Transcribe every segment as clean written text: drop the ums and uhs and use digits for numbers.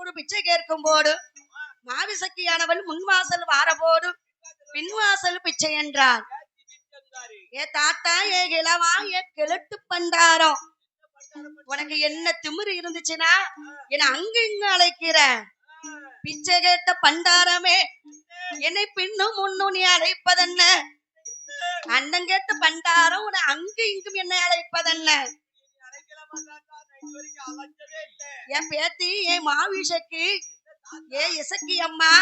ஒரு பிச்சை கேட்கும் போது மாவிசக்கியானவள் முன்வாசல் வாரபோது பின்வாசல் பிச்சை என்றார். ஏ தாத்தா, ஏ இளவா, ஏ கிழட்டு பண்டாரம், உனக்கு என்ன திமிரு இருந்துச்சுன்னா என்ன அங்க இங்க அழைக்கிற? பிச்சை கேட்ட பண்டாரமே, என்னை பின்னும் முன்னும் நீ அழைப்பதென்ன? அண்ணன் கேட்ட பண்டாரம் உன்னை அங்கு இங்கும் என்னை அழைப்பதென்ன? என் பேத்தி, என் மாவிஷக்கு, ஏ இசக்கி அம்மா,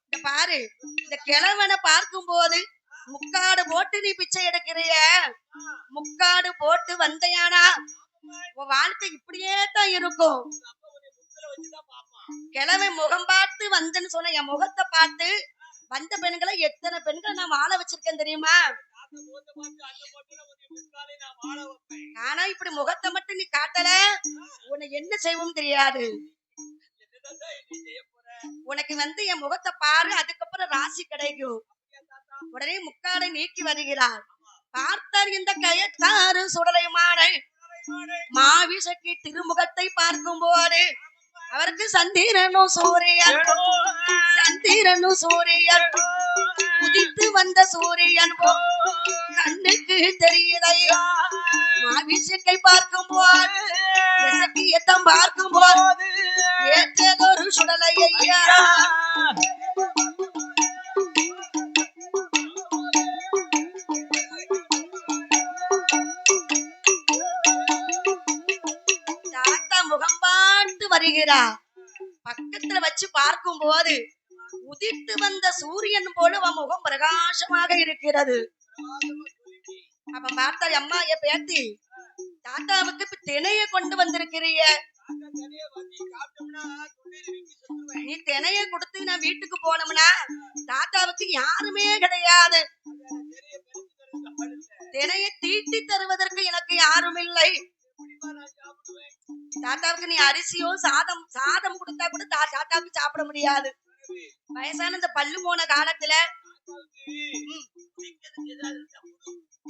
இந்த பாரு, இந்த கிழவனை பார்க்கும் போது முக்காடு போட்டு நீ பிச்சை எடுக்கிறிய. முக்காடு போட்டு வந்தையானா உன் வாழ்க்கை இப்படியே தான் இருக்கும். கிழவன் முகம் பார்த்து வந்தேன்னு சொன்ன, என் முகத்தை பார்த்து வந்த பெண்களை எத்தனை பெண்களை நான் வாழ வச்சிருக்கேன் தெரியுமா? ஆனா இப்படி முகத்தை மட்டும் நீ காட்டல, உன்னை என்ன செய்வோம் தெரியாது. உனக்கு என் முகத்தை பாரு, அதுக்கப்புறம் ராசி கிடைக்கும். உடனே முக்காடை நீக்கி வருகிறார். பார்த்தார் இந்த கயத்தாறு சுடலைமானை மாவிசக்கி திருமுகத்தை பார்க்கும் போது அவருக்கு சந்திரனும் சூரியன், சந்திரனும் சூரியன், உதித்து வந்த சூரியன் கண்ணுக்கு தெரியுதையா. மாவிசக்கை பார்க்கும் போது, இசக்கியத்தம் பார்க்கும் போது ஏற்றதொரு சுடலை ஐயா. முகம் பார்த்து வருகிறார். பக்கத்துல வச்சு பார்க்கும் போது உதித்து வந்த சூரியன் போல அவன் முகம் பிரகாசமாக இருக்கிறது. அப்ப பார்த்தாரு, அம்மா, என் பேத்தி, தாத்தாவுக்கு திணைய கொண்டு வந்திருக்கிறிய. நீ திணைய கொடுத்து நான் வீட்டுக்கு போனோம்னா தாத்தாவுக்கு யாருமே கிடையாது. திணையை தீட்டி தருவதற்கு எனக்கு யாரும் இல்லை. தாத்தாவுக்கு நீ அரிசியோ சாதம் கொடுத்தா கூட தாத்தாவுக்கு சாப்பிட முடியாது. வயசான இந்த பல்லு போன காலத்துல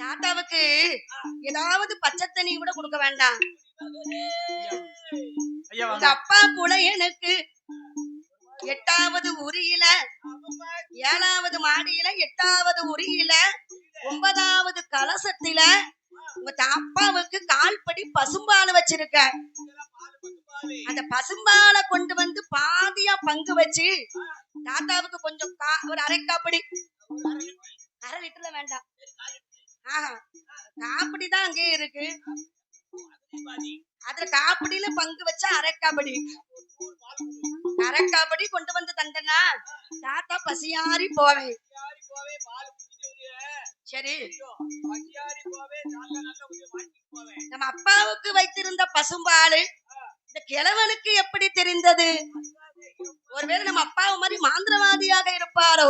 தாத்தாவுக்கு ஏதாவது பச்சை தண்ணி கூட கொடுக்க வேண்டாம். உங்க அப்பா புலையனுக்கு 8வது உரியில 7வது மாடியில 8வது உரியில 9வது கலசத்தில உங்க அப்பாவுக்கு கால்படி பசும்பால் வச்சிருக்க. அந்த பசும்பாலை கொண்டு வந்து பாதியா பங்கு வச்சு தாத்தாவுக்கு கொஞ்சம் ஒரு அரைக்காப்படி, 1/2 லிட்டர்ல வேண்டாம், காப்படிதான் அங்கே இருக்கு. அதுல காப்படியில பங்கு வச்சா அரைக்காப்படி கொண்டு வந்து தந்தனா தாத்தா பசியாரி போவேன். சரி, நம்ம அப்பாவுக்கு வைத்திருந்த பசும்பாலு இந்த கிழவனுக்கு எப்படி தெரிந்தது? ஒருவேளை நம்ம அப்பாவை மாதிரி மாந்திரவாதியாக இருப்பாரோ?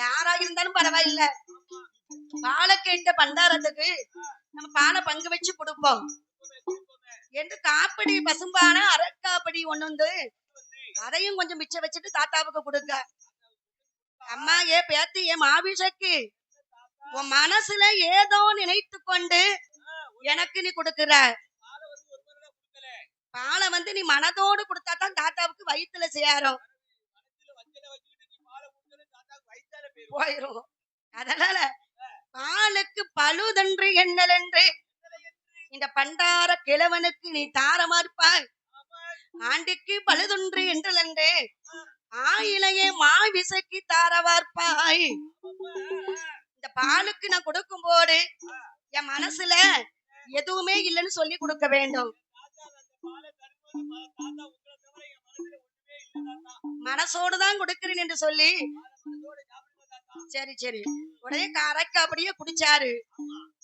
யாரா இருந்தாலும் பரவாயில்ல, பாலை கேட்ட பண்டாரத்துக்கு நம்ம பாலை பங்கு வச்சு கொடுப்போம் என்று காப்படி பசும்பான அரைக்காப்படி ஒண்ணு வந்து அதையும் கொஞ்சம் மிச்சம் வச்சுட்டு தாத்தாவுக்கு கொடுக்க. அம்மா, ஏ பேத்தி, ஏ மாவிஷக்கு, உன் மனசுல ஏதோ நினைத்து கொண்டு எனக்கு நீ கொடுக்கிற பாலை நீ மனதோடு கொடுத்தாதான் தாத்தாவுக்கு வயிற்றுல சேரும், போயிரும். அதனால பாலுக்கு பழுதன்று எண்ணல் என்று இந்த பண்டார கிழவனுக்கு நீ தாரமா இருப்பாய். ஆண்டிக்கு பழுதொன்று என்றே ஆயிலையே மாவிசைக்கு தாரவார்ப்பாய். இந்த பாலுக்கு நான் கொடுக்கும் போது என் மனசுல எதுவுமே இல்லைன்னு சொல்லி கொடுக்க வேண்டும். மனசோடுதான் கொடுக்கிறேன் என்று சொல்லி, சரி சரி, உடனே கரைக்கு அப்படியே குடிச்சாரு.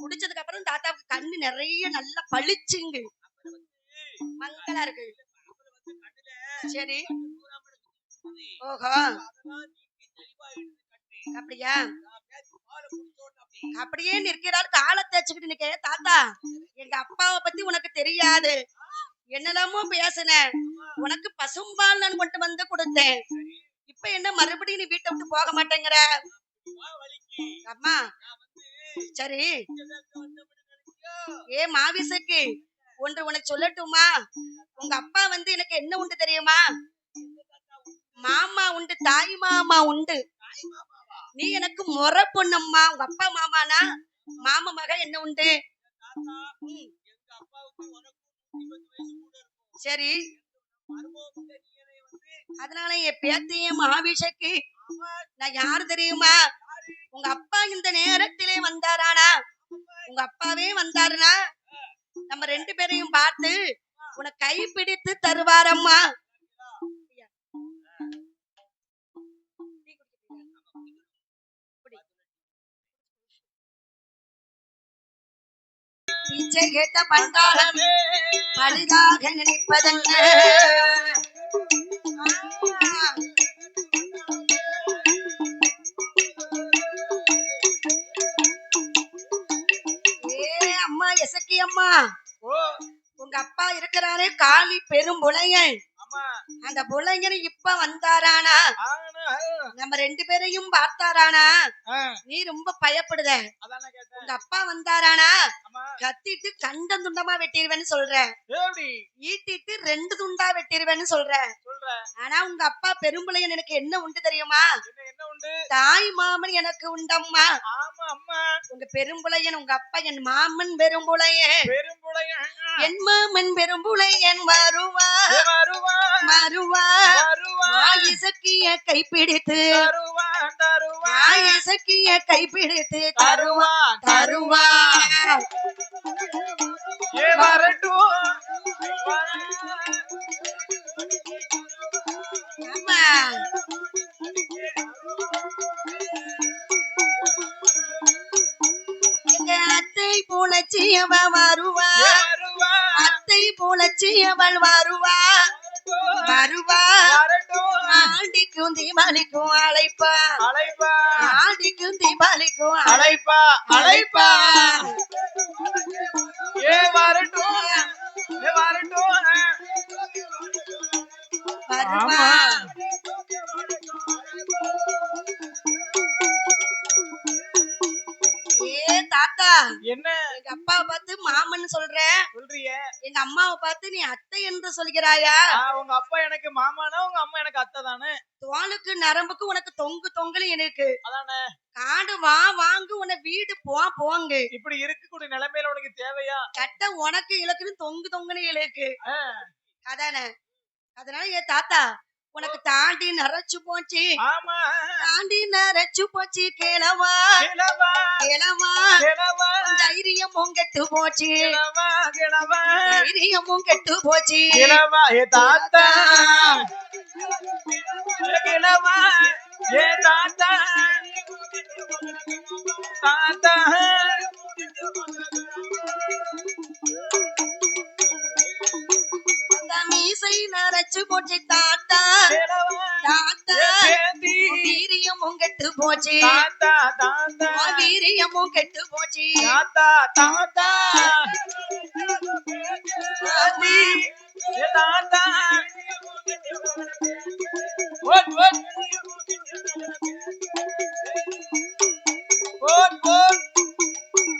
குடிச்சதுக்கு அப்புறம் தாத்தாவுக்கு கண்ணு நிறைய நல்லா பளிச்சுங்க, மங்களா இருக்கு. சரி, ஓஹோ, அப்படியா? அப்படியே நிற்கிறாரு, காலை தேய்ச்சிக்கிட்டு நிக்க. தாத்தா, எங்க அப்பாவை பத்தி உனக்கு தெரியாது, என்னெல்லாமோ பேசுன, உனக்கு பசும்பால் நான் கொண்டு வந்து கொடுத்தேன், இப்ப என்ன மறுபடியும் நீ வீட்டை விட்டு போக மாட்டேங்கிற? அம்மா, சரி, ஏ மாவிசைக்கு, ஒன்று உனக்கு சொல்லட்டுமா? உங்க அப்பா வந்து எனக்கு என்ன உண்டு தெரியுமா? மாமா உண்டு, தாய் மாமா உண்டு. நீ எனக்கு முறை பொண்ணம்மா. உங்க அப்பா மாமானா மாமா மக என்ன உண்டு? சரி, அதனால என் பேத்தையும் மகாவிஷக்கு நான் யாரு தெரியுமா? உங்க அப்பா இந்த நேரத்திலே வந்தாரானா? உங்க அப்பாவே வந்தாருனா நம்ம ரெண்டு பேரையும் பார்த்து உன கைப்பிடித்து தருவாரம்மா. பிச்சை கேட்ட பண்டாரமே பரிதாக நினைப்பதென்ன? அம்மா எசக்கி அம்மா, உங்க அப்பா இருக்கிறாரே காளி பெரும் புலையன். அந்த புலையன் இப்ப வந்தாரானா? நம்ம ரெண்டு பேரையும் பார்த்தாரானா? நீ ரொம்ப பயப்படுத. உங்க அப்பா வந்தாரானா கத்திட்டு கண்டம் துண்டமா வெட்டிடுவேன்னு சொல்ற, ஈட்டிட்டு 2 துண்டா வெட்டிடுவேன்னு சொல்ற. ஆனா உங்க அப்பா பெரும்புலையன் எனக்கு என்ன உண்டு தெரியுமா? தாய் மாமன் எனக்கு உண்டம்மா. உங்க பெரும்புலையன் உங்க அப்பா என் மாமன் பெரும்புலையன். என் மாமன் பெரும்புலையன் வருவா வருவா இசக்கிய கைப்பிடித்து இசக்கிய கைப்பிடித்து தருவா தருவா. ஆமா, எங்க அத்தை புலச்சி அவ வருவா, அத்தை புலச்சி அவள் வருவா வருவா. ஆண்டிக்கும் தீபாவளிக்கும் அழைப்பா ஆண்டிக்கும் தீபாவளிக்கும் அழைப்பா அழைப்பா. வருவா. தாத்தா என்ன எங்க அப்பாவை பார்த்து மாமன் சொல்றேன் சொல்றிய, எங்க அம்மாவை பார்த்து நீ அத்தை என்று சொல்கிறாயா? உங்க அப்பா எனக்கு மாமானா உங்க அம்மா எனக்கு அத்தை தானே. தோலுக்கு நரம்புக்கு உனக்கு தொங்கு தொங்கல் எனக்கு அதானே. காடு வா வாங்கு உன வீடு போங்க. இப்படி இருக்கக்கூடிய நிலைமையில உனக்கு தேவையா? கட்ட உனக்கு இலக்குன்னு தொங்கு தொங்குன்னு இலக்கு அதானே. அதனால ஏன் தாத்தா உனக்கு தாண்டி நரைச்சு போச்சு. தாண்டி நரைச்சு போச்சு கேளவா கேளவா. தைரியமும் கெட்டு போச்சு தைரியமும் கெட்டு போச்சு தாத்தா கேளவா ஏ தாத்தா தாத்தா. மீசை நரைச்சு போச்சு தாத்தா தாத்தா. வீரியமும் கெட்டு போச்சு வீரியமும் கெட்டு போச்சு தாத்தா தாத்தா தாத்தா.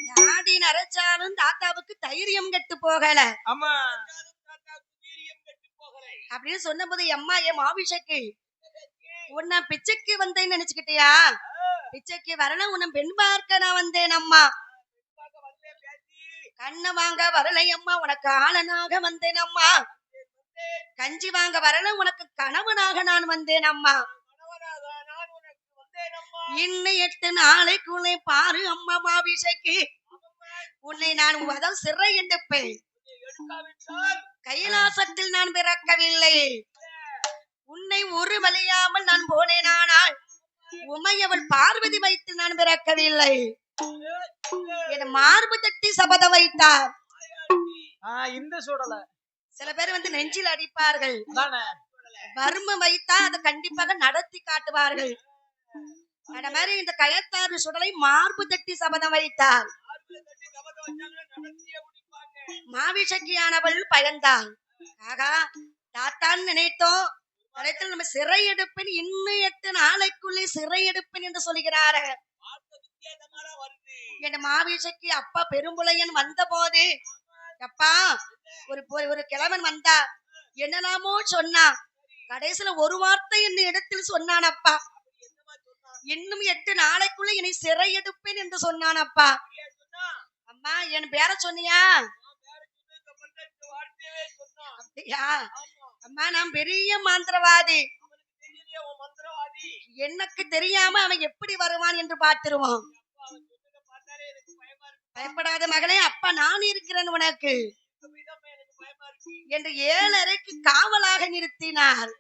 யாடி நரைச்சாலும் தாத்தாவுக்கு தைரியம் கெட்டு போகல. ஆமா, அப்படின்னு சொன்ன போது அம்மா என் மாவிஷக்கு உன்ன பிச்சைக்கு வந்தேன்னு நினைச்சுக்கிட்டியா? பிச்சைக்கு வரல, உன்னை பெண் பார்க்க நான் வந்தேன் அம்மா. கண்ணை வாங்க வரலை அம்மா, உனக்கு ஆளனாக வந்தேன் அம்மா. கஞ்சி வாங்க வரல, உனக்கு கணவனாக நான் வந்தேன் அம்மா. இன்னும் 8 நாளைக்குள்ளே பாரு அம்மா மாவிஷக்கு உன்னை நான் வதம் சிறை எடுப்பேன். கைலாசத்தில் நான் பிறக்கவில்லை, உன்னை ஒரு வழியாமல் நான் போனேனானால் உமையவள் பார்வதி வைத்து நான் பிறக்கவில்லை. என் மார்பு தட்டி சபதம் வைத்தார். இந்த சூழல சில பேர் வந்து நெஞ்சில் அடிப்பார்கள், வறுமை வைத்தா அதை கண்டிப்பாக நடத்தி காட்டுவார்கள். அந்த மாதிரி இந்த கயத்தாறு சுடலை மார்பு தட்டி சபதம் வைத்தார். மாவிஷக்கியானவள் பயந்தாள். ஆகா தாத்தான் நினைத்தோம் கடைத்தில் நம்ம சிறை எடுப்பேன், இன்னும் 8 நாளைக்குள்ளே சிறை எடுப்பேன் என்று சொல்கிறாரு. என் மாவிஷக்கி அப்பா பெரும்புலையன் வந்த போது அப்பா ஒரு கிழவன் வந்தா என்னெல்லாமோ சொன்னா, கடைசியில ஒரு வார்த்தை என்ன இடத்தில் சொன்னானப்பா, இன்னும் 8 நாளைக்குள்ள என்னை சிறை எடுப்பேன் என்று சொன்னானப்பா. அம்மா என் பேர சொன்னியா? அப்படியா? அம்மா நான் பெரிய மந்திரவாதி, எனக்கு தெரியாம அவன் எப்படி வருவான் என்று பார்த்துருவோம். பயப்படாத மகனே, அப்பா நான் இருக்கிறேன் உனக்கு என்று 7:30க்கு காவலாக நிறுத்தினார்.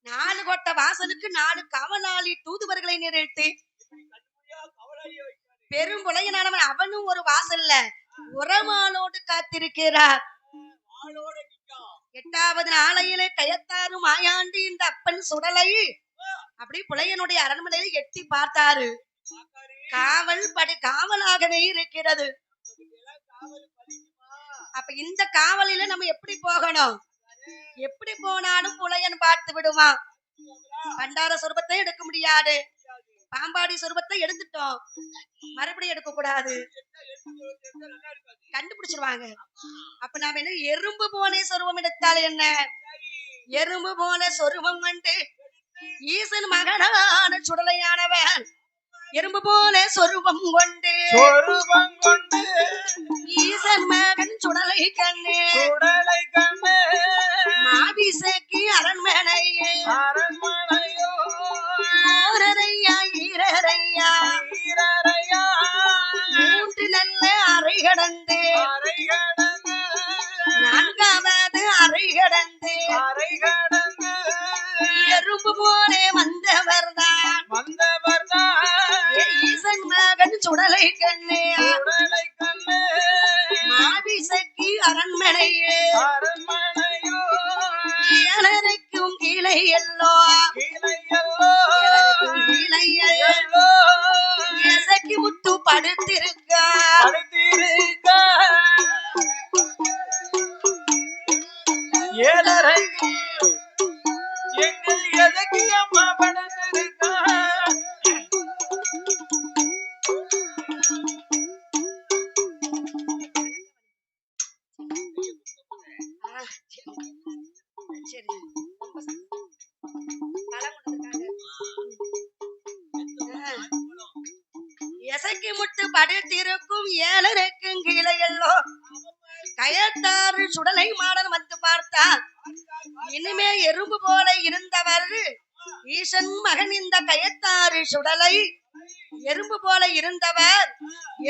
4 கோட்ட வாசலுக்கு 4 காவலாளி தூதுவர்களை நிறுத்தி பெரும்புலையனானவன் அவனும் ஒரு வாசல்ல உறவாளோடு காத்திருக்கிறார். 8வது நாளையிலே கயத்தாரும் மாயாண்டி இந்த அப்பன் சுடலை அப்படி புலையனுடைய அரண்மனையில் எட்டி பார்த்தாரு. காவலாகவே இருக்கிறது. அப்ப இந்த காவலில நம்ம எப்படி போகணும்? எப்படி போனாலும் புலையன் பார்த்து விடுவான். பண்டார சொருபத்தை எடுக்க முடியாது, பாம்பாடி சொருபத்தை எடுத்துட்டோம், மறுபடியும் எடுக்க கூடாது, கண்டுபிடிச்சிருவாங்க. அப்ப நாம என்ன எறும்பு போலே சொருபம் எடுத்தால் என்ன? எறும்பு போல சொருபம் கண்டு ஈசன் மகனான சுடலையானவன் எறும்பு போல சொருபம் கொண்டு ஈசன் மகன் சுடலை கண்ணு மாபிசைக்கு அரண்மனையே ஈரரையா 3 நல்ல அறை கடந்து 4வது அறை கடந்து எறும்பு போலே வந்தவர்தான் ஈசன் மகன் சுடலை கண்ணு மாபிசைக்கு அரண்மனையே ஏழரைக்கும் கீழே எல்லோ இசைக்கு முத்து படுத்திருக்கா ஏழரைக்கு எங்கள் எதற்கு அம்மா படுத்திருக்கா எசைக்கு முட்டு படுத்திருக்கும் ஏழரைக்கும் கீழே எல்லோ கயத்தாறு சுடலை மாடன் வந்து பார்த்தா இனிமே எறும்பு போல இருந்தவர் ஈசன் மகன் இந்த கயத்தாறு சுடலை எறும்பு போல இருந்தவர்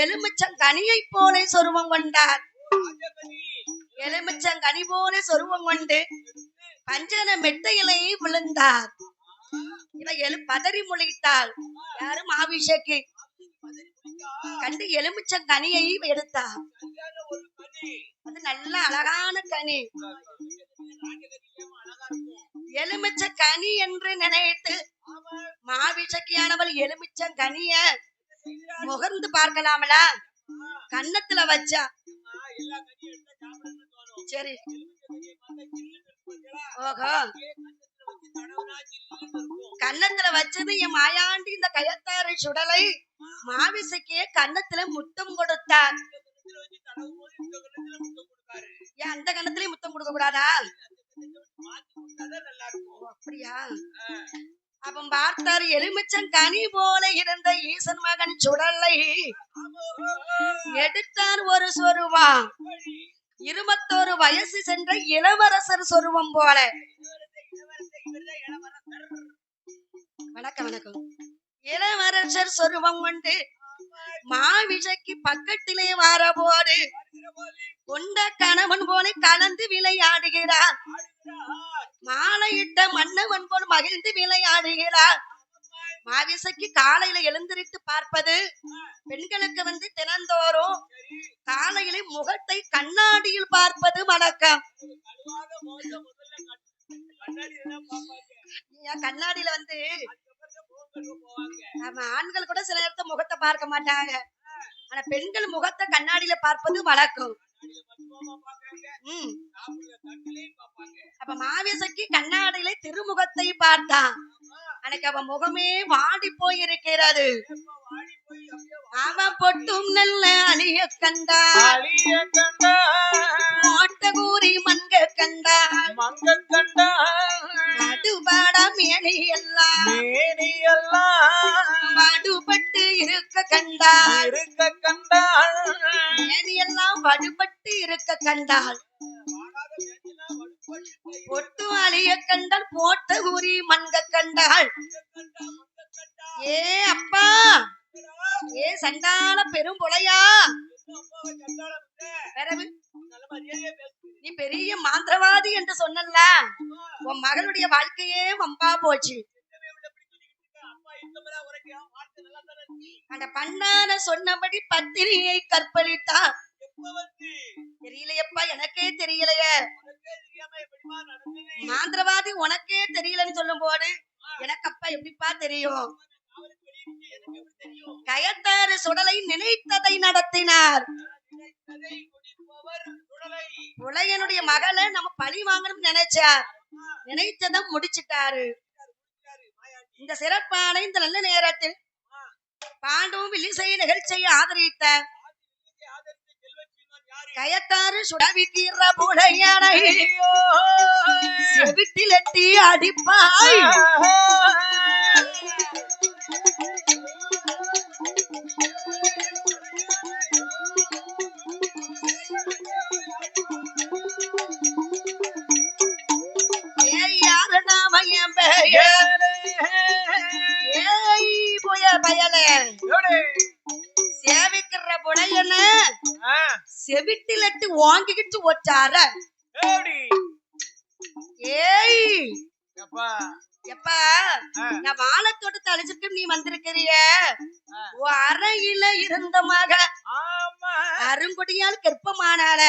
எலுமிச்சங்கனியை போல சொருவம் கொண்டார். எலுமிச்சங்கனி போல சொருவம் கொண்டு பஞ்சன மெட்டையிலே விழுந்தார். இவ பதறி முழித்தாள். யாரு? மாபிஷேக்கு கண்டு எலுமிச்சங்கனியை எடுத்தார். அது நல்ல அழகான கனி. எலுமிச்ச கனி என்று நினைத்து மாபிஷக்கியானவள் எலுமிச்சங்கனிய முகர்ந்து பார்க்கலாமல கன்னத்துல வச்சா. சரி, ஓஹோ, கன்னத்துல வச்சது என் மாயாண்டி இந்த கயத்தாறு சுடலை மாவிசைக்கே கன்னத்துல முத்தம் கொடுத்தார். ஏன் அந்த கன்னத்திலே முத்தம் கொடுக்க கூடாதா? அப்படியா? அப்ப பார்த்தாரு எலுமிச்சம் கனி போல இருந்த ஈசன் மகன் சுடலை எடுத்தார் ஒரு சொருவா. 21 வயசு சென்ற இளவரசர் சொருவம் போல. வணக்கம் வணக்கம். இளவரசர் சொருவம் கொண்டு மாவிசைக்கு பக்கத்திலே வரபோது கொண்ட கணவன் போல கலந்து விளையாடுகிறார். மாலையிட்ட மன்னவன் போல் மகிழ்ந்து விளையாடுகிறார். மாவிசைக்கு காலையில எழுந்திரித்து பார்ப்பது பெண்களுக்கு தினந்தோறும் காலையில முகத்தை கண்ணாடியில் பார்ப்பது வழக்கம். கண்ணாடியில நம்ம ஆண்கள் கூட சில நேரத்தை முகத்தை பார்க்க மாட்டாங்க. ஆனா பெண்கள் முகத்தை கண்ணாடியில பார்ப்பது வழக்கம். அப்ப மாவிசைக்கு கண்ணாடியில திருமுகத்தை பார்த்தான். அன்னைக்கு அவன் முகமே வாடி போயிருக்கிறது. அவன் பொட்டும் நல்ல அழிய கண்டாள் அழிய கண்டாள் மோட்டகூரி மங்க கண்டாள் மங்க கண்டாள் நடுபாட மேனி எல்லாம் மேனியெல்லாம் பாடுபட்டு இருக்க கண்டாள் இருக்க கண்டாள் மேனி எல்லாம் பாடுபட்டு இருக்க கண்டாள் பொட்டு அழிய கண்டாள் போட்ட கூறி மங்க கண்டாள் ஏ அப்பா ஏ சண்டால பெரும் புலையா நீ பெரிய மாந்திரவாதி என்று சொன்னல்ல உன் மகளுடைய வாழ்க்கையே வம்பா போச்சு அந்த பண்ணான சொன்னபடி பத்திரியை கற்பழித்தா தெரியலையப்பா எனக்கே தெரியலையே மாந்திரவாதி உனக்கே தெரியலன்னு சொல்லும் போது எனக்கு அப்பா எப்படிப்பா தெரியும் கயத்தாறு சுடலை நினைத்ததை நடத்தினார் புலையனுடைய மகளை நம்ம பழி வாங்கணும்னு நினைச்சார் நினைச்சதை முடிச்சிட்டாரு இந்த சிறப்பான இந்த நல்ல நேரத்தில் பாண்டவும் வில்லிசை நிகழ்ச்சியை ஆதரித்த கயத்தாறு சுடவிக்கிற புலையனை செவிட்டில் எட்டி அடிப்பாய் சேவிக்கிற புலையன செவிட்டிலட்டு வாங்கிக்கிட்டு ஒச்சார ஏய் எப்பா நான் வாழத்தோட்டத்தை அழிச்சிட்டு நீ வந்திருக்கிறிய அறையில இருந்த மக அருங்குடியால் கற்பமானால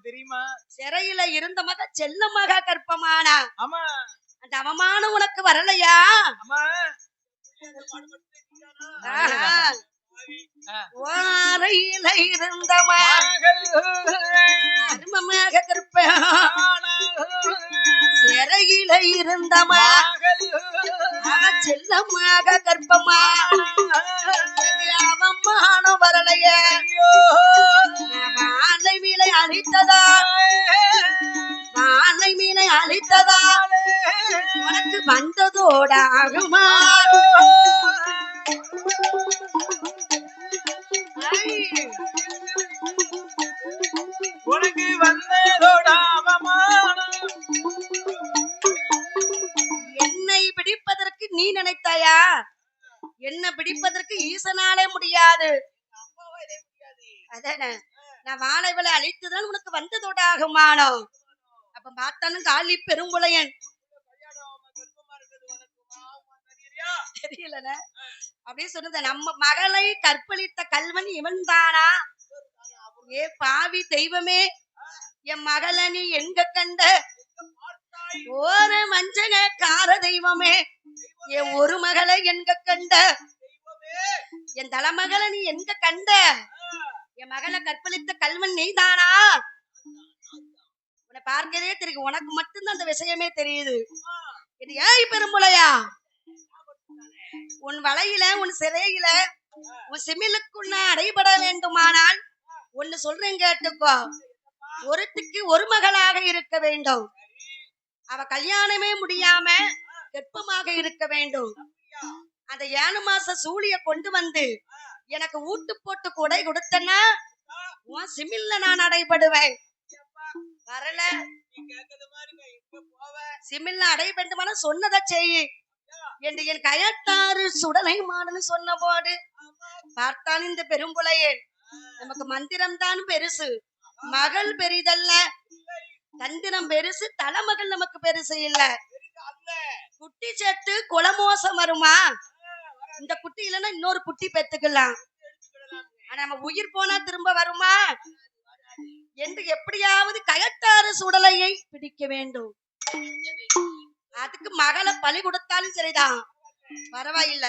தெரியுமா சிறையில இருந்த மக செல்ல மக கற்பமானா அந்த அவமானம் உனக்கு வரலையா அறையில இருந்த மருமமாக கற்ப சிறையில இருந்த செல்லமாக கற்பமா அவமானம் வரலையே வாழை மீனை அழித்ததா வாழை மீனை அழித்ததா உனக்கு வந்ததோட ஆகுமா உனக்கு வந்ததோட அவமானம் என்னை பிடிப்பதற்கு நீ நினைத்தாயா என்ன பிடிப்பதற்கு ஈசனாலே முடியாது அதானே நான் வாழைவளை அழித்துதான் உனக்கு வந்ததோட ஆகுமானம் அப்ப பார்த்தாலும் காலி பெரும்புலையன் தெரியல அப்படியே சொன்னத நம்ம மகளை கற்பழித்த கல்வன் இவன் தானா ஏ பாவி தெய்வமே என் மகளை நீ எங்க கண்ட ஓர மஞ்சக கார தெய்வமே என் ஒரு மகளை எங்க கண்ட என் தலைமகளை நீ எங்க கண்ட என் மகளை கற்பழித்த கல்வன் நீதானா உன்னை பார்க்கவே தெரியும் உனக்கு மட்டும்தான் அந்த விஷயமே தெரியுது ஏய் பெரும்புலையா உன் வலையில உன் சிறையில உன் சிமிலுக்குள்ள அடைபட வேண்டுமானால் ஒன்னு சொல்றேன் கேட்டுக்கோ ஒருத்திக்கு ஒரு மகளாக இருக்க வேண்டும் அவ கல்யாணமே முடியாம கர்ப்பமாக இருக்க வேண்டும் அந்த 7 மாச சூழிய கொண்டு வந்து எனக்கு ஊட்டு போட்டு கொடை கொடுத்தனா உன் சிமில்ல நான் அடைபடுவேன் வரல சிமில்ல அடைபடுமான சொன்னதை செய் என்று என் கயத்தாறு சுடலை மாடன்னு சொன்ன போது பார்த்தான் இந்த பெரும்புலையே நமக்கு மந்திரம் தான் பெருசு மகள் பெரிதல்ல தந்திரம் பெருசு தலைமகள் நமக்கு பெருசு இல்ல குட்டி செத்து குலமோசம் வருமா இந்த குட்டி இல்லைன்னா இன்னொரு குட்டி பெத்துக்கலாம் ஆனா நம்ம உயிர் போனா திரும்ப வருமா என்று எப்படியாவது கயத்தாறு சுடலையை பிடிக்க வேண்டும் அதுக்கு மகளை பலி கொடுத்தாலும் சரிதான் பரவாயில்ல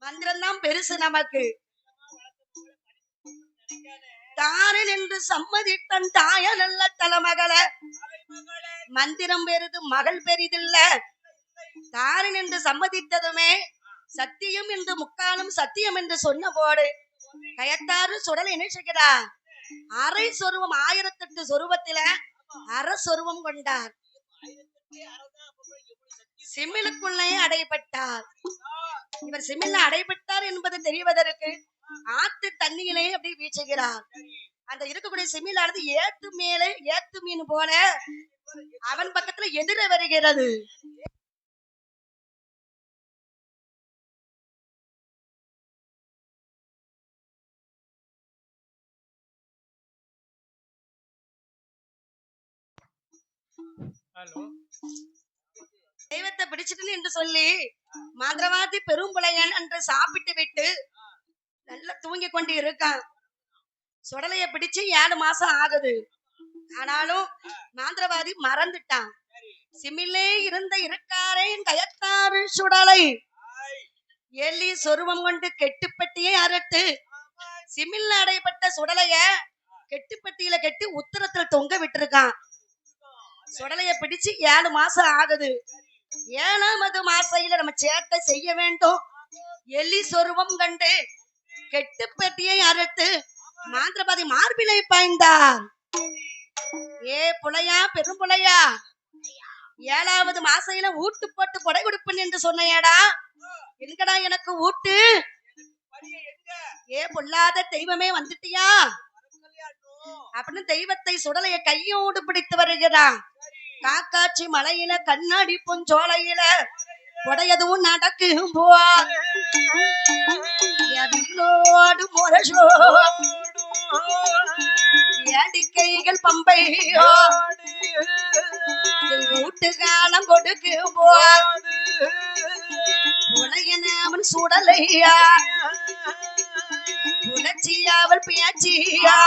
மந்திரம் தான் பெருசு நமக்கு தாரன் என்று சம்மதித்தன் தாய நல்ல தலைமகளை மந்திரம் பெரிது மகள் பெரிதில்ல தாரன் என்று சம்மதித்ததுமே சத்தியம் என்று முக்காலும் சத்தியம் என்று சொன்ன போடு கயத்தாறு சுடலை என்ன செய்கிறார் அரை சொருவம் 1008 சொருவத்தில அரை சொருவம் கொண்டார் சிமிழுக்குள்ளே அடைபட்டார் இவர் சிமிழ்ல அடைபட்டார் என்பது தெரிவதற்கு ஆத்து தண்ணியிலே அப்படி வீசுகிறார் அந்த இருக்கக்கூடிய சிமிழானது ஏத்து மேலே ஏத்து மீன் போல அவன் பக்கத்துல எதிர வருகிறது தெய்வத்தை பிடிச்சிட்டு என்று சொல்லி மந்திரவாதி பெரும்புலையன் என்று சாப்பிட்டு விட்டு நல்லா தூங்கி கொண்டு இருக்கான் சுடலைய பிடிச்சு 7 மாசம் ஆகுது ஆனாலும் மாந்திரவாதி மறந்துட்டான் சிமிலே இருந்த இருக்காரேன் கயத்தாறு சுடலை எலி சொருவம் கொண்டு கெட்டுப்பட்டியை அறுத்து சிமில்ல அடைப்பட்ட சுடலைய கெட்டுப்பட்டியில கெட்டி உத்தரத்துல தொங்க விட்டுருக்கான் சுடலைய பிடிச்சு 7 மாசம் ஆகுது 7வது மாசையில நம்ம சேட்டை செய்ய வேண்டும் எலி சொருவம் கண்டு கெட்டுப்பட்டியை அறுத்து மாந்திரவாதி மார்பிலை பாய்ந்தார் ஏ புலையா பெரும்புலையா 7வது மாசையில ஊட்டு போட்டு கொடை கொடுப்பேன் என்று சொன்னையடா எங்கடா எனக்கு ஊட்டு ஏ பொல்லாத தெய்வமே வந்துட்டியா அப்படின்னு தெய்வத்தை சுடலைய கையோடு பிடித்து வருகிறான் காக்காட்சி மலையில கண்ணாடி பொஞ்சோலையில கொடையதும் நடக்கும் போடு முரசோ ஏடிக்கைகள் பம்பையோ ஊட்டுகாலம் கொடுக்கும் உலகன அவன் சுடலையா உணர்ச்சியாவல் பேச்சியா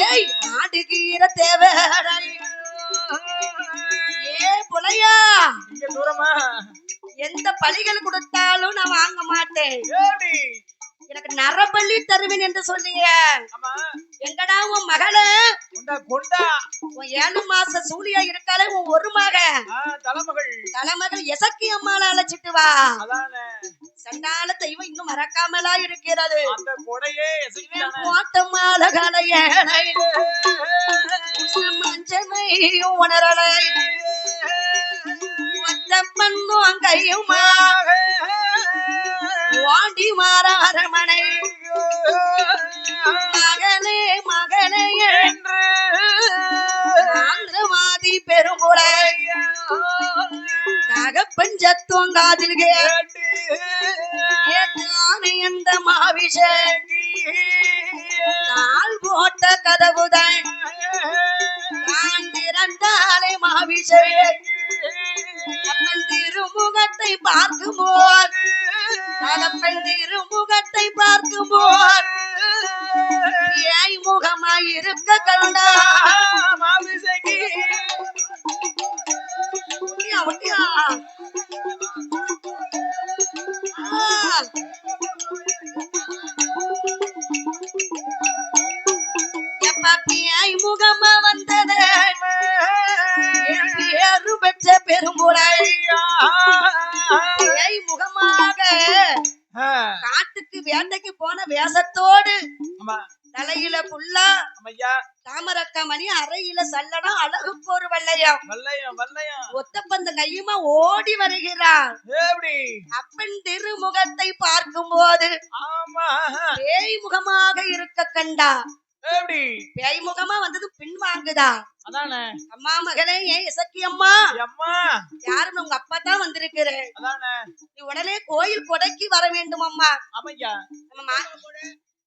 ஏய் ஆடுகிற தேவரை ஏ புலையா எந்த பலிகள் கொடுத்தாலும் நான் வாங்க மாட்டேன் எனக்கு நரபள்ளி தருவேன் என்று சொல்லிய எங்கடா உன் மகள உன் 7 மாச சூழியா இருக்காலே உன் ஒரு மக தலைமகள் எசக்கி அம்மால அழைச்சிட்டு வா சண்டால தெய்வம் இன்னும் மறக்காமலா இருக்கிறது ஓட்டமால கலையனை மஞ்சனை உணரலை பண்ணும் கையுமா வாண்டி மாற அரமனை மகனே மகனே என்று ஆந்திரவாதி பெருமுறை தகப்பன் சத்துவம் காதில் கேட்டு எந்த மாவிஷேகி நாள் போட்ட கதவுதான் காந்திரண்டாலே மாவிஷேகி திருமுகத்தை பார்க்கும்போது தகப்பன் திருமுகத்தை பார்க்கும்போது ஏய் முகமாய் இருக்க கண்டா மாவிசகி அப்படியா எப்ப முகமா வந்தது பெற்ற பெரும்புரை முகமாக காட்டுக்கு வேட்டைக்கு போன வேஷத்தோடு தலையில புல்லா தாமரக்கமணி அறையில சல்லடம் அழகுக்கு ஒரு வல்லையம் ஒத்தப்பந்த கையுமா ஓடி வருகிறார் அப்பன் திருமுகத்தை பார்க்கும் போது பேய் முகமாக இருக்க கண்டா பேய் முகமா வந்தது பின் வாங்குதா அம்மா மகளே ஏன் இசக்கி அம்மா யாருன்னு உங்க அப்பா தான் வந்திருக்கிறேன் நீ உடனே கோயில் கொடைக்கு வர வேண்டும் அம்மா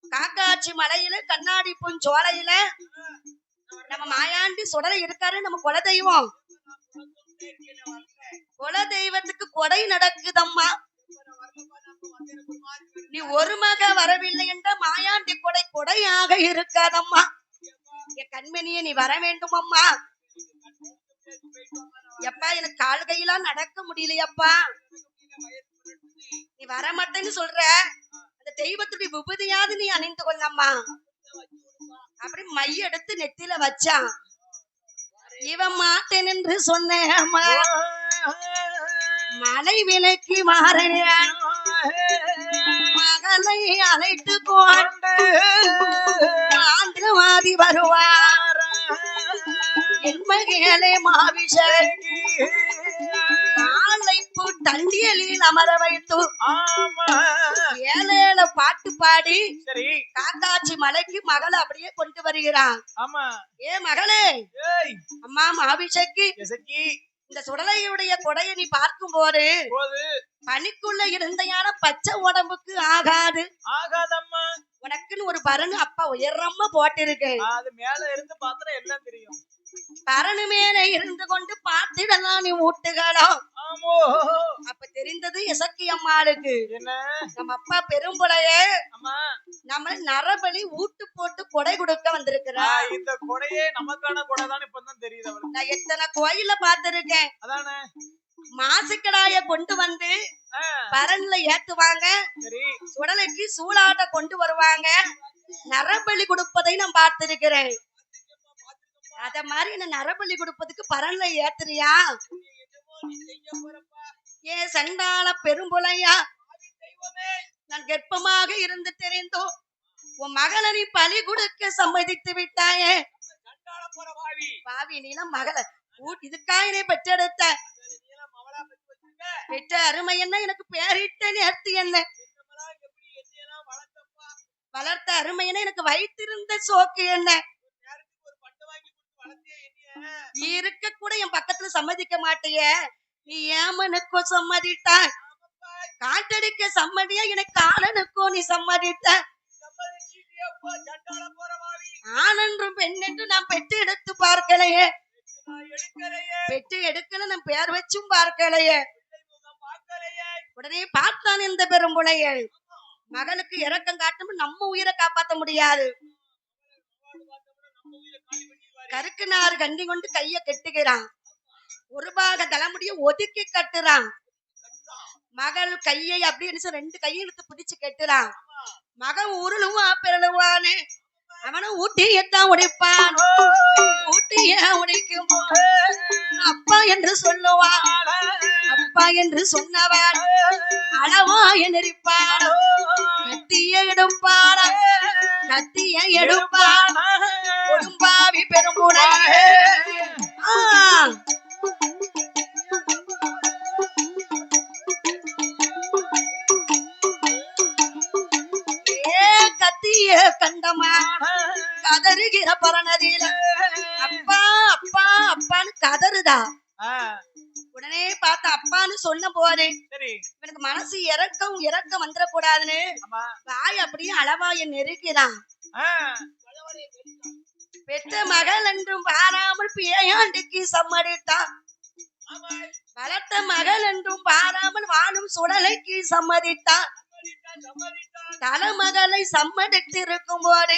காக்காட்சி மலையில கண்ணாடி பொஞ்சோலையில நம்ம மாயாண்டி சுடலை இருக்காரு நம்ம குலதெய்வம் குலதெய்வத்துக்கு கொடை நடக்குதம்மா நீ ஒரு மக வரவில்லை என்ற மாயாண்டி கொடை கொடையாக இருக்காதம்மா என் கண்மணியை நீ வர வேண்டும் அம்மா எப்பா எனக்கு கால் கையெல்லாம் நடக்க முடியலையப்பா நீ வர மாட்டேன்னு சொல்ற அந்த தெய்வத்துடைய விபூதியாவது நீ அணிந்து கொள்ளம்மா அப்படி மை எடுத்து நெத்தில வச்சான் இவன் மாட்டேன் என்று சொன்னேன் மலை விலைக்கு மாறன் மகளை அழைத்து கொண்டு ஆந்திரவாதி வருவார் என் மகளே மாவிஷகி ஆலைப்பு தண்டியலில் அமர வைத்து ஏழேழு பாட்டு பாடி காக்காட்சி மலைக்கு மகளை அப்படியே கொண்டு வருகிறான். ஏ மகளே, அம்மா மாவிஷகி, இந்த சுடலையுடைய கொடையை நீ பார்க்கும் போது பனிக்குள்ள இருந்தையான பச்சை உடம்புக்கு ஆகாது. ஆகாதம்மா, உனக்குன்னு ஒரு பரணு அப்பா உயரமா போட்டிருக்கு. அது மேல இருந்து பார்த்தா எல்லாம் தெரியும். பரணு மேல இருந்து கொண்டு பார்த்திடலாம் நீ ஊட்டுகளோ. அப்ப தெரிந்தது இசக்கி அம்மாளுக்கு. நம்ம அப்பா பெரும்புலையே நம்ம நரபலி ஊட்டு போட்டு கொடை கொடுக்க வந்திருக்கிறா. இந்த கொடையே நமக்கான கொடை தான் இப்பதான் தெரியுது. நான் எத்தனை கோயில பார்த்திருக்கேன். அதானே மாசுக்கடாய கொண்டு வந்து பரன்ல ஏத்துவாங்க, சுடலைக்கு சூளாட்ட கொண்டு வருவாங்க, நரபலி கொடுப்பதை நான் பார்த்திருக்கிறேன். அத மாதிரி என்ன நரபலி கொடுப்பதுக்கு பரன்ல ஏத்துறியா? ஏ சண்டாள பெரும்புலையா, நான் கர்ப்பமாக இருந்து தெரிந்தோ உன் மகளை நீ பலி கொடுக்க சம்மதித்து விட்டாயே. பாவி நீலாம் மகளை இதுக்காயினே பெற்றெடுத்த பெற்ற அருமை என்ன, எனக்கு பேரிட்ட நேர்த்தி என்ன, வளர்த்த அருமை என்ன, எனக்கு வைத்திருந்த சோக்கு என்ன, இருக்க கூட என் பக்கத்துல சம்மதிக்க மாட்டிய. நீ ஏமனுக்கோ சம்மதிட்ட, காட்டடிக்க சம்மதியா, எனக்கு காலனுக்கோ நீ சம்மதித்த. ஆனென்றும் பெண் என்று நான் பெற்று எடுத்து பார்க்கலையே, பெற்று எடுக்கல நான் பேர் வச்சும் பார்க்கலையே. உடனே பார்த்தான் இந்த பெரும்புலைய. மகனுக்கு இரக்கம் காட்டும், நம்ம உயிரை காப்பாற்ற முடியாது. கருக்கு நாறு கண்டி கொண்டு கைய கட்டுகிறான், ஒரு பாக தலைமுடிய ஒதுக்கி கட்டுறான். மகள் கையை அப்படின்னு ரெண்டு கையை இழுத்து பிடிச்சு கட்டுறான். மகன் உருளுவா பிறழுவானே, அவனும் ஊட்டியத்தான் உடைப்பான். ஊட்டிய உடைக்கும் அப்பா என்று சொல்லுவான். அப்பா என்று சொன்னவன் அளவா எரிப்பான். கத்திய எடுப்பான், கத்திய எடுப்பான். கொடும்பாவி பெரும்புலை கத்திய கண்டமா கதறுகிற பரணதியில அப்பா அப்பா அப்பான்னு கதறுதா. உடனே பார்த்த அப்பான்னு சொன்ன போது எனக்கு மனசு இறக்கம் வந்துடக்கூடாதுன்னு வாய் அப்படியே அளவாய நெருக்கிறான். பெற்ற மகள் என்றும் பாராமல் பேயாண்டிக்கு சம்மதித்தான். வளர்த்த மகள் என்றும் பாராமல் வாழும் சுடலைக்கு சம்மதித்தான். தலைமகளை சம்மதித்து இருக்கும் போது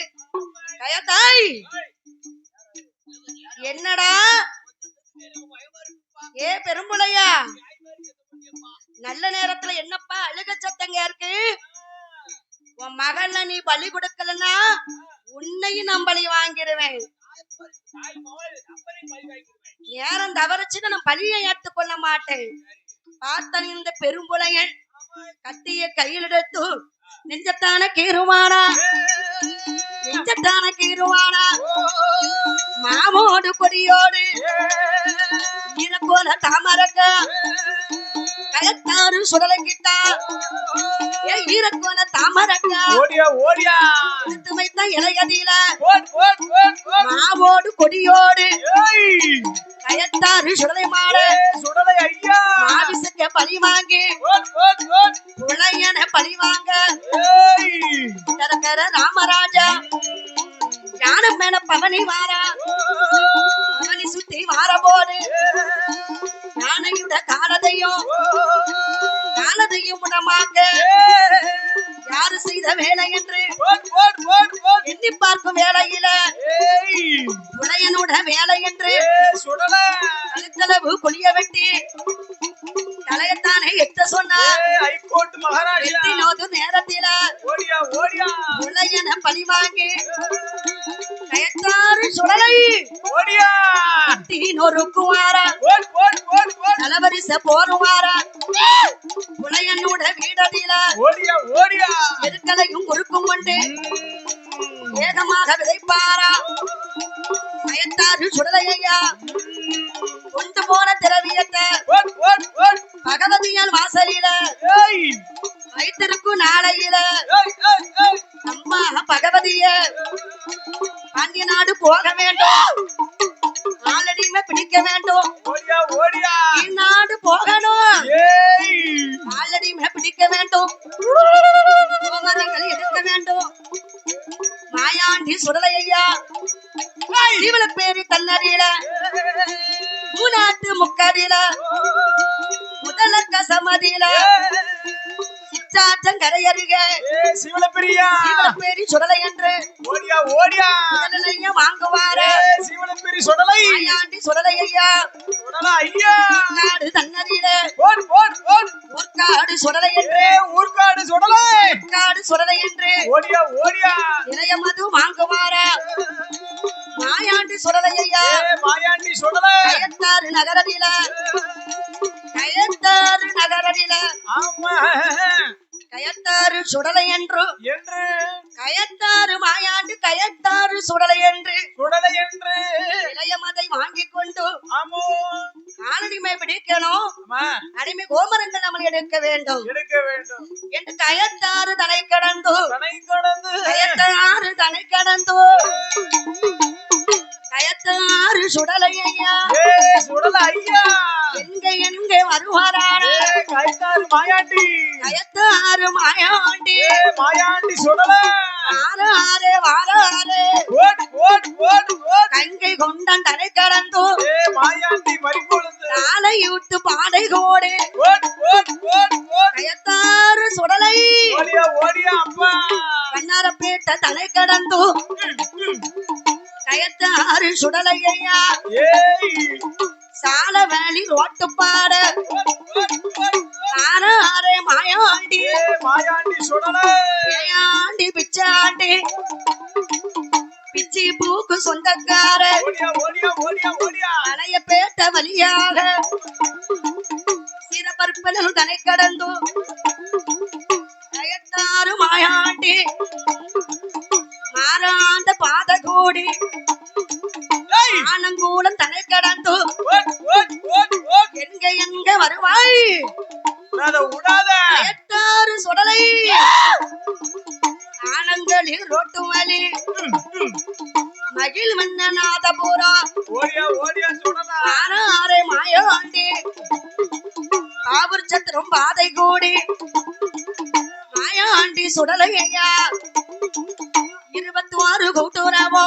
கயத்தாய் என்னடா ஏ பெரும்புலையா, நல்ல நேரத்துல என்னப்பா அழுக சத்தங்க இருக்கு? உன் மகள நீ பலி கொடுக்கலன்னா உன்னையும் நான் பலி வாங்கிடுவேன். நேரம் தவறுச்சுன்னு நான் பலியை ஏற்றுக்கொள்ள மாட்டேன். பார்த்தன் இந்த பெரும்புலையன் கத்திய கையில் எடுத்து நெஞ்சத்தான கீருவானா, நெஞ்சத்தான கீருவானா. மாமோடு கொடியோடு ஈரக்கோல தாமரக்க கயத்தாறு சுடலங்கிட்டா. ஏ ஈரக்கோல தாமரக்கா எடுத்து வைத்த இலையதில மாவோடு கொடியோடு கயத்தாறு சுடலை மாடு மாவிசக்க பழி வாங்கி புலையன பழி வாங்க ராமராஜா ஞானம் மேல பவனி வாரா. பவனி சுத்தி வார போது யானையுட காலதையும் உடமாக்க யாரு செய்த வேலை என்று எண்ணி பார்க்கும் வேலையில புலையனுட வேலை என்று கழுத்தளவு கொளிய வெட்டி தலையத்தானே எத்த சொன்னார். நேரத்தில புலையன பழி வாங்கி கயத்தாறு சுடலை நொறுக்குவாரா. பலவரிச போருவார புலையனோட வீடதில ஓடியா ஓடியா எருக்களையும் குறுக்கும் கொண்டு வேகமாக விதைப்பாரா பயத்தாறு சுடலையா கொண்டு போன திரவியத்தை ஓட் ஓட் ஓட் பகவதியால் வாசலில ஏய் வைத்திருக்கும் நாளையில ஏய் ஏய் ஏய் அம்மா பகவதிய பாண்டிய நாடு போக வேண்டும் ஆலடியுமே பிடிக்க வேண்டும் ஓடியா ஓடியா நாடு போகணும் ஏய் ஆலடியுமே பிடிக்க வேண்டும் கோமரங்கள் எடுக்க வேண்டும் மாயாண்டி சுடலையா ஜீவன பேரி தன்னறியில மூநாட்டு முக்கடியில முதலக்க சமதியில சிற்றாற்றம் கரையருக ஏய் சிவலப்பிரியா ஜீவன பேரி சுடலை என்று ஓடியா ஓடியா முதலையா வாங்குவார ஏய் சிவலப்பிரி சுடலை மாயாண்டி சுடலையா சுடலை ஐயா நாடு தன்னறியில ஓட் ஓட் ஓட் ஊர்காடு சுடலை என்று ஏய் ஊர்காடு சுடலை ஊர்காடு சுடலை என்று ஓடியா ஓடியா இளைய மது வாங்குவார மாயாண்டி சுடலையா ஏய் மாயாண்டி சுடலை கயத்தாறு நகரடியில கயத்தாறு நகரடியில ஆமா கயத்தாறு சுடலை என்று என்று கயத்தாறு மாயாண்டு கயத்தாறு சுடலை என்று சுடலை என்று இளையமதை வாங்கிக் கொண்டு ஆமோ ஆனடிமை பிடிக்கணும் ஆமா அடிமை கோமரங்கள் நம்மளை எடுக்க வேண்டும் எடுக்க வேண்டும் என்று கயத்தாறு தலை கடந்து தனை கடந்து கயத்தாறு தலை கடந்து கயத்தாறு சுடலையா ஏய் சுடலை ஐயா எங்க வருவாரான ஏய் கைத்தாறு மாயாண்டி கயத்தாறு மாயாண்டி ஏய் மாயாண்டி சுடலை வாராரே வாராரே ஓட் ஓட் ஓட் ஓட் கங்கை கொண்டன் தலை கடந்து ஏய் மாயாண்டி மறிப்பொழுது ஆலையூட்டு பாடை கோடு ஓட் ஓட் ஓட் ஓட் கயத்தாறு சுடலை ஓடியா ஓடியா அப்பா கண்ணாரப்பேட்ட தலை கடந்து கயத்தாறு சுடலையா ஏய் சால வேலி ரோட்டு பாட ஓட் ஓட் ஓட் ஆறாரே மாயாண்டி ஏய் மாயாண்டி சுடலை ஏயாண்டி பிச்சாண்டி பிச்சி பூக்கு சொந்தக்கார ஓடியா ஓடியா ஓடியா ஓடியா அலைய பேட்ட வழியாக சிறப்பற்பனும் தனை கடந்து கயத்தாறு மாயாண்டி மாறாண்ட பாத கூடி ஏய் ஆனங்கூலம் தனை கடந்து ஓட் ஓட் ஓட் ஓட் எங்க வருவாய் அத விடாத கயத்தாறு சுடலை ஆனங்களில் ரோட்டு வலி மகிழ் மன்னநாதபுரம் ஓடியா ஓடியா சுடலை ஆறாரே மாயாண்டி காவூர் சத்திரம் பாதை கூடி மாயாண்டி சுடலையா 26 கூட்டுறவோ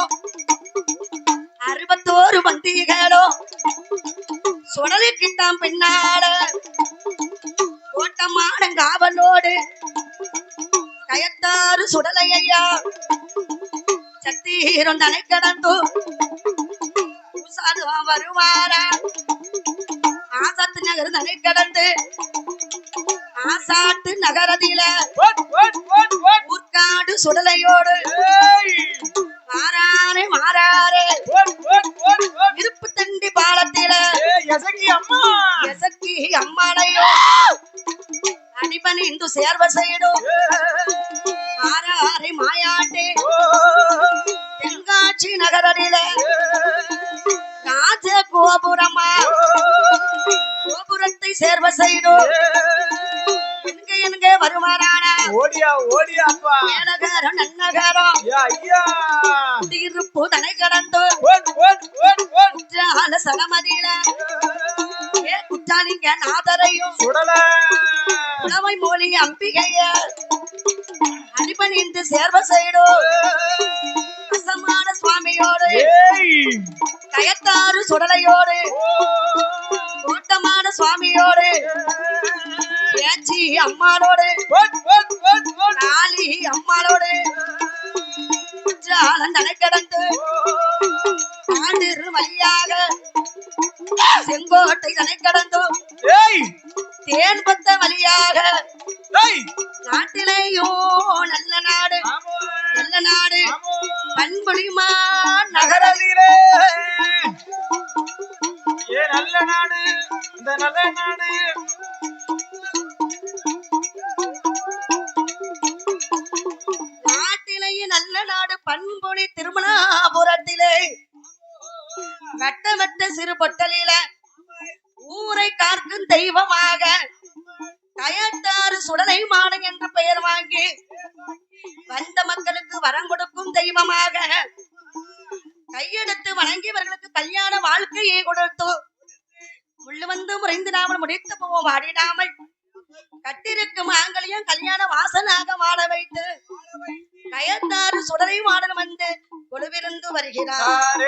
61 பந்திகளோ சுடலுக்கிட்டான் பின்னால ஓட்டமாடன் காவலோடு கயத்தாறு சுடலையா சத்தீரம் தலை கடந்து வருவார ஆசாத்து நகர் தலை கடந்து ஆசாட்டு நகரதில ஓட் ஓட் ஓட் ஓட் ஊர்காடு சுடலையோடு ஏய் மாறாரே மாறாரே ஓட் ஓட் ஓட் ஓட் இருப்பு தண்டி பாலத்தில ஏய் எசக்கி அம்மா எசக்கி அம்மாளையோ அடிபணி இந்து சேர்வ செய்டு மாறாரே மாயாண்டே தென்காட்சி நகரடில ராஜ கோபுரமா கோபுரத்தை சேர்வ செய்டு எங்க வருமாறான ஓடியா ஓடியா அப்பா ஏனகரம் நன்னகரம் யா ஐயா தீர்ப்பு தனை கடந்து ஓட் ஓட் ஓட் ஓட் குற்றால சலமதியில ஏ குற்றாலிங்க நாதரையும் சுடலை புலவை மொழி அம்பிகைய அடிபணிந்து சேர்வ செய்டு ரசமான சுவாமியோடு ஏய் கயத்தாறு சுடலையோடு கூட்டமான சுவாமியோடு ஏச்சி அம்மாளோடு ஓட் ஓட் ஓட் ஓட் காளி அம்மாளோடு குற்றாலம் தலை கடந்து ஆண்டிரு வழியாக செங்கோட்டை தலை கடந்து ஏய் தேன் பத்த வழியாக ஏய் நாட்டிலேயோ நல்ல நாடு ஆமோ நல்ல நாடு ஆமோ பண்புலிமா நகர நகரதிலே ஏ நல்ல நாடு இந்த நல்ல நாடு நாட்டிலேயே நல்ல நாடு பண்பொழி திருமணாபுரத்திலே வட்டமட்ட சிறு பொட்டலில ஊரை காக்கும் தெய்வமாக கயத்தாறு சுடலை மாடு என்று பெயர் வாங்கி வந்த மக்களுக்கு வரம் கொடுக்கும் தெய்வமாக கையெடுத்து வணங்கியவர்களுக்கு கல்யாண வாழ்க்கையை கொடுத்து முள்ளு வந்து முறைந்திடாமல் முடித்து போவோம் ஆடிடாமல் கட்டிருக்கும் மாங்கல்யம் கல்யாண வாசனாக மாட வைத்து கயத்தாறு சுடலை மாடன் வந்து கொலுவிருந்து வருகிறார்.